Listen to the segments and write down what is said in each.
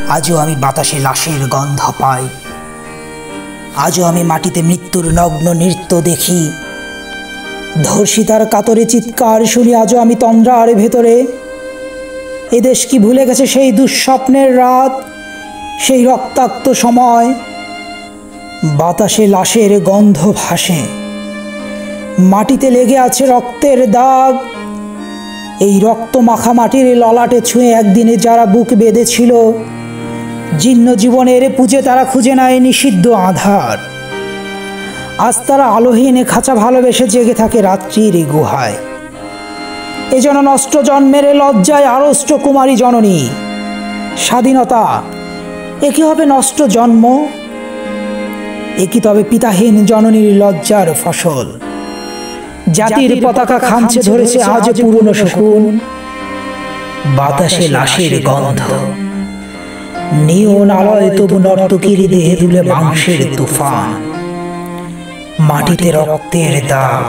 আজও আমি বাতাসে লাশের গন্ধ পাই, আজও আমি মাটিতে মৃত্যুর নগ্ন নৃত্য দেখি, ধর্ষিতার কাতরে চিৎকার শুনি আজও আমি তন্দ্রার ভেতরে। এদেশ কি ভুলে গেছে সেই দুঃস্বপ্নের রাত, সেই রক্তাক্ত সময়? বাতাসে লাশের গন্ধ ভাসে, মাটিতে লেগে আছে রক্তের দাগ। এই রক্ত মাখা মাটির ললাটে ছুঁয়ে একদিনে যারা বুক বেঁধেছিল, জীর্ণ জীবনের পুজে তারা খুঁজে নেয় নিষিদ্ধ আধার। আজ তারা আলোহীন খাঁচা ভালোবেসে জেগে থাকে রাত্রির গুহায়। এ যেন নষ্ট জন্মের লজ্জায় আড়ষ্ট কুমারী জননী। স্বাধীনতা এ কি হবে নষ্ট জন্ম? এ কি তবে পিতাহীন জননীর লজ্জার ফসল? জাতির পতাকা খামচে ধরেছে আজ পুরনো শকুন। বাতাসে লাশের গন্ধ, নিয়ন আলয় তবু নর্তকীর দেহে দুলে মাংসের তুফান। মাটিতে রক্তের দাগ,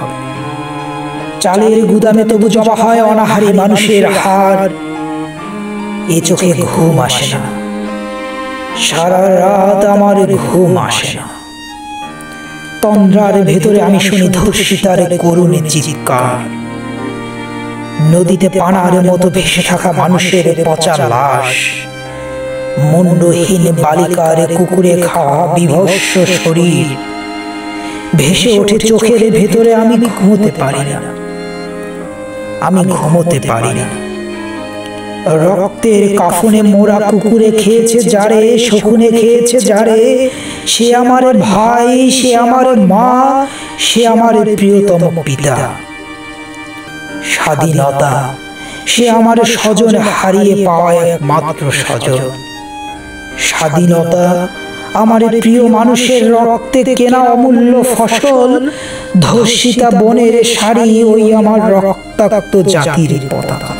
চালের গুদামে তবু জমা হয় অনাহারী মানুষের হাড়। এ চোখে ঘুম আসে না, সারা রাত আমার ঘুম আসে না। তন্দ্রার ভেতরে আমি শুনি ধর্ষিতার করুণ চিৎকার। নদীতে পানার মতো ভেসে থাকা মানুষের পচা লাশ, মুন্ডহীন বালিকার কুকুরে খাওয়া বিভৎস শরীর ভেসে ওঠে চোখের ভেতরে। আমি ঘুমোতে পারি না, আমি ঘুমোতে পারি না। রক্তের কাফনে মোরা কুকুরে খেয়েছে যারে, শকুনে খেয়েছে যারে, সে আমার ভাই, সে আমার মা, সে আমার প্রিয়তম পিতা। স্বাধীনতা সে আমার স্বজন হারিয়ে পাওয়া একমাত্র স্বজন। স্বাধীনতা আমার প্রিয় মানুষের রক্তে কেনা অমূল্য ফসল। ধর্ষিতা বনের শাড়ি ওই আমার রক্তাক্ত জাতির পতাকা।